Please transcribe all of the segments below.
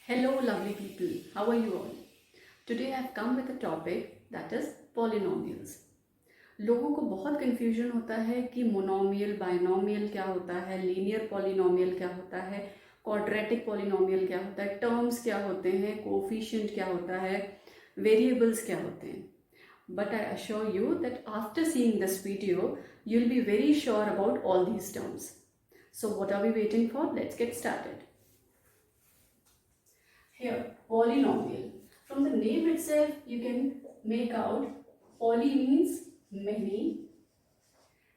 Hello lovely people, how are you all? Today I have come with a topic that is polynomials. लोगों को बहुत confusion होता है कि मोनोमियल बाइनोमियल क्या होता है, लीनियर पॉलिनोमियल क्या होता है, क्वाड्रेटिक पॉलिनोमियल क्या होता है, टर्म्स क्या होते हैं, कोफिशिएंट क्या होता है, वेरिएबल्स क्या होते हैं. But I assure you that after seeing this video, you'll be very sure about all these terms. So what are we waiting for? Let's get started. Here, polynomial. From the name itself, you can make out poly means many,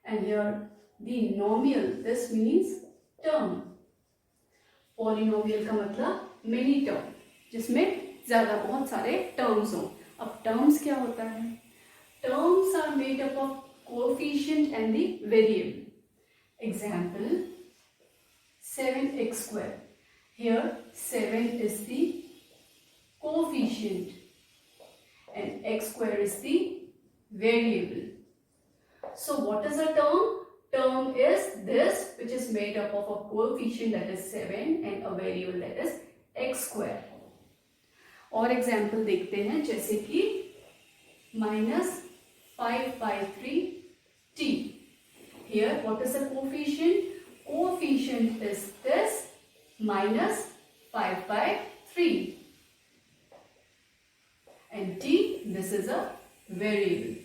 and here the nomial, this means term. Polynomial का मतलब many term, जिसमें ज़्यादा बहुत सारे terms हों. अब terms क्या होता है? Terms are made up of coefficient and the variable. Example, 7x square. Here 7 is the coefficient and x square is the variable. So what is a term? Term is this which is made up of a coefficient that is 7 and a variable that is x square. और example देखते हैं जैसे कि -5/3t. Here what is the coefficient? Coefficient is this -5/3. And t, this is a variable.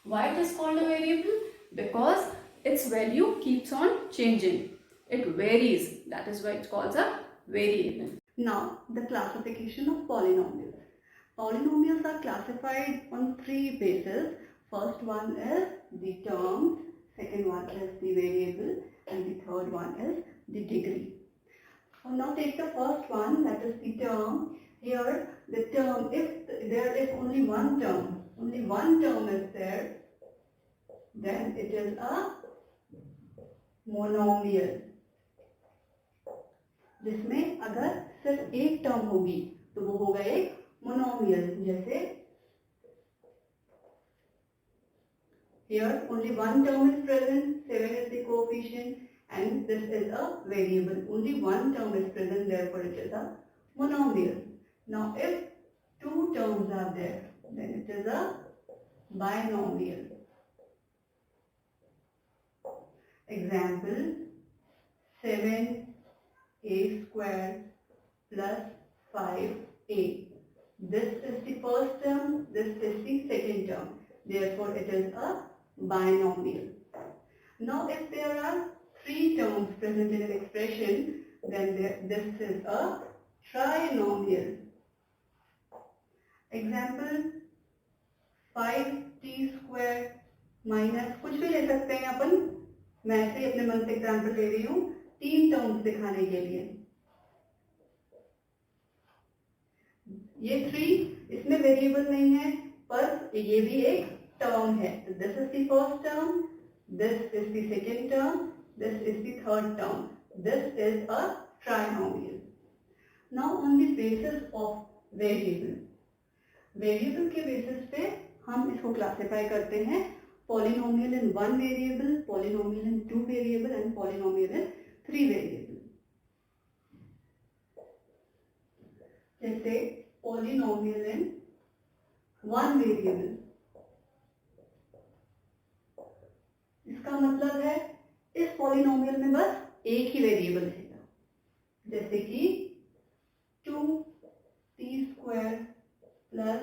Why it is called a variable? Because its value keeps on changing. It varies. That is why it's called a variable. Now, the classification of polynomials. Polynomials are classified on three bases. First one is the terms, second one is the variable, and the third one is the degree. So now take the first one, that is the term. Here, the term, if there is only one term is there, then it is a monomial. जिसमें अगर सिर्फ एक term होगी तो वो होगा एक monomial. जैसे here only one term is present, 7 is the coefficient, and this is a variable. Only one term is present, therefore it is a monomial. Now if two terms are there, then it is a binomial. Example, 7a square plus 5a. This is the first term, this is the second term. Therefore, it is a binomial. Now, if there are three terms present in an expression, then this is a trinomial. Example, 5t square minus, कुछ भी ले सकते हैं अपन. मैं ऐसे ही अपने मन से एग्जाम्पल ले रही हूँ तीन टर्म्स दिखाने के लिए. ये 3 इसमें वेरिएबल नहीं है, पर ये भी एक टर्म है. This is the first term, this is the second term, this is the third term. This is a trinomial. Now on the basis of variable, variable के बेसिस पे हम इसको क्लासिफाई करते हैं polynomial in one variable, polynomial in two variable, and polynomial in three variable. जैसे polynomial in one variable, इसका मतलब है इस polynomial में बस एक ही वेरिएबल रहेगा. जैसे कि 2t square plus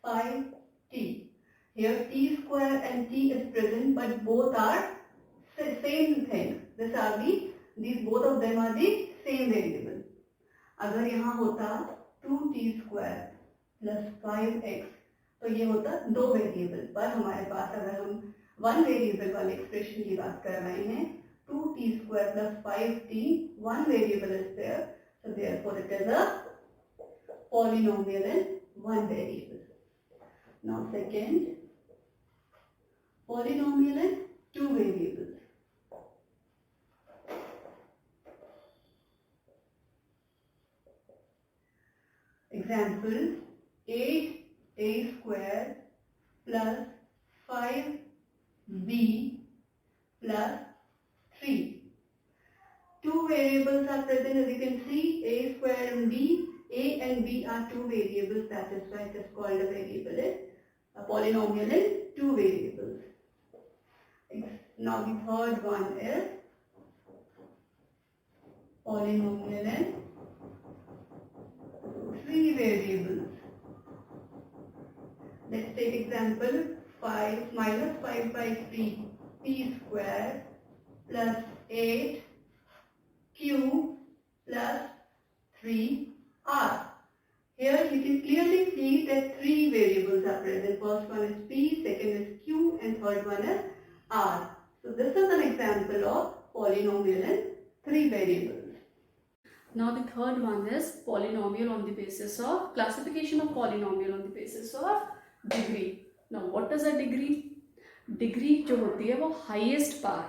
5t. Here t square and t is present, but both are same thing. These both of them are the same variable. अगर यहाँ होता 2t square plus 5x, तो ये होता दो वेरिएबल. पर हमारे पास अगर हम वन वेरिएबल वाले एक्सप्रेशन की बात कर रहे हैं, 2t square plus 5t, one variable is there, so therefore it is a polynomial in one variable. Now second, polynomial in two variables. Example, 8a square plus 5b plus 3. two variables are present, as you can see, a square and b. A and b are two variables, that is why it is called a variable in a polynomial in two variables. Now the third one is polynomial in three variables. Let's take example 5 minus 5 by 3 p square plus 8 q plus 3 r. Here you can clearly see that three variables are present. First one is p, second is q, and third one is r. So this is an example of polynomial in three variables. Now the third one is polynomial on the basis of classification of polynomial on the basis of degree. Now what is a degree? Degree जो होती है वो highest पार,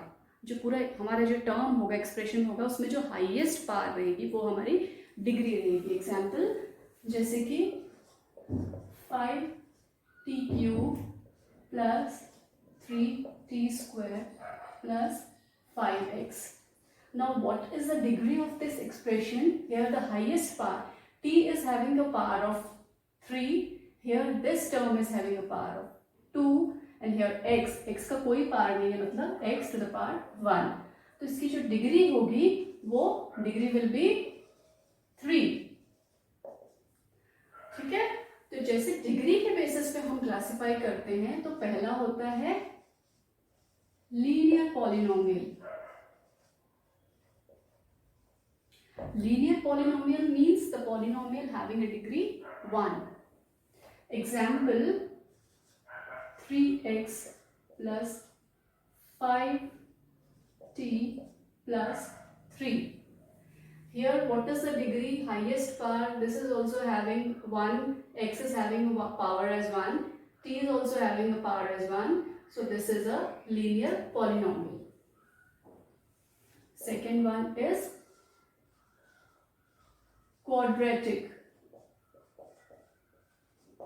जो पूरा हमारा जो term होगा, expression होगा, उसमें जो हाईएस्ट पार रहेगी वो हमारी डिग्री रहेगी. एग्जाम्पल जैसे कि 5t³ plus 3t² plus 5x. Now what is the degree of this expression? Here the highest power, t is having a power of 3, here this term is having a power of 2, and here x का कोई power नहीं है, मतलब x to the power 1. तो इसकी जो degree होगी वो डिग्री विल बी 3. ठीक है. तो जैसे डिग्री के बेसिस पे हम क्लासिफाई करते हैं, तो पहला होता है linear polynomial. Linear polynomial means the polynomial having a degree 1. Example 3x plus 5t plus 3. Here what is the degree? Highest power. This is also having 1. X is having a power as 1. T is also having a power as 1. So this is a linear polynomial. Second one is quadratic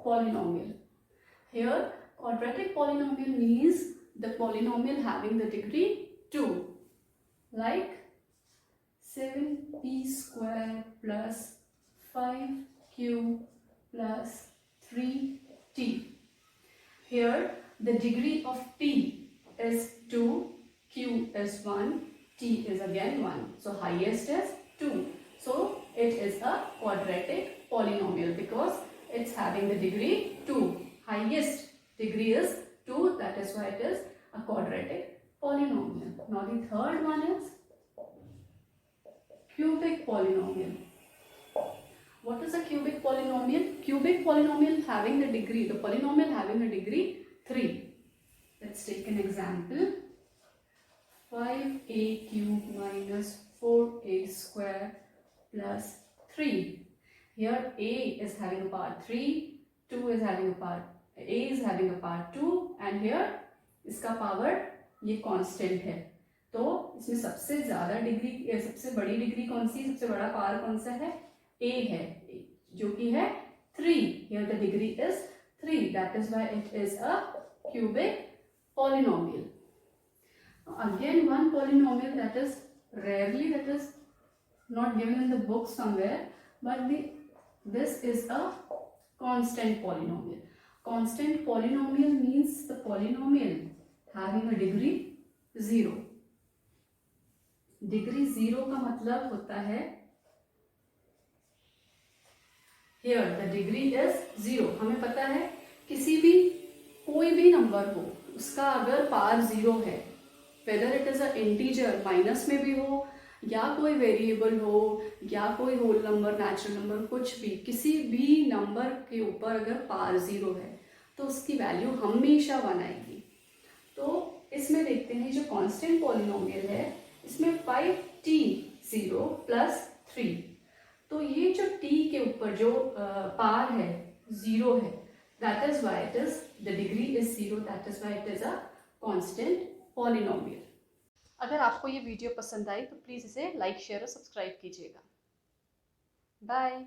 polynomial. Here quadratic polynomial means the polynomial having the degree 2, like 7p square plus 5q plus 3t. Here the degree of t is 2, q is 1, t is again 1. So highest is 2. So it is a quadratic polynomial because it's having the degree 2. Highest degree is 2, that is why it is a quadratic polynomial. Now the third one is cubic polynomial. What is a cubic polynomial? Cubic polynomial having the degree, the polynomial having a degree 3. Let's take an example. 5a cube minus 4a square plus 3. Here a is having a power 3, 2 is having a power, a is having a power 2, and here इसका power ये constant है. तो इसमें सबसे ज़्यादा degree, सबसे बड़ी degree कौन सी, सबसे बड़ा पावर कौन सा है? a है, जो कि है 3. Here the degree is 3. That is why it is a cubic polynomial. Again one polynomial that is rarely, that is not given in the book somewhere, but this is a constant polynomial. Constant polynomial means the polynomial having a degree 0. Degree 0 का मतलब होता है here the degree is 0. हमें पता है किसी भी कोई भी नंबर हो, उसका अगर पावर 0 है, whether it is a integer, minus में भी हो, या कोई वेरिएबल हो, या कोई होल नंबर, नेचुरल नंबर, कुछ भी, किसी भी नंबर के ऊपर अगर पावर 0 है तो उसकी वैल्यू हमेशा 1 आएगी. तो इसमें देखते हैं जो कांस्टेंट पॉलिनोमियल है, इसमें 5t0 प्लस 3. तो ये जो t के ऊपर जो पावर है 0 है, that is why it is the degree is 0, that is why it is a constant polynomial. अगर आपको ये वीडियो पसंद आई तो प्लीज़ इसे लाइक, शेयर और सब्सक्राइब कीजिएगा. बाय.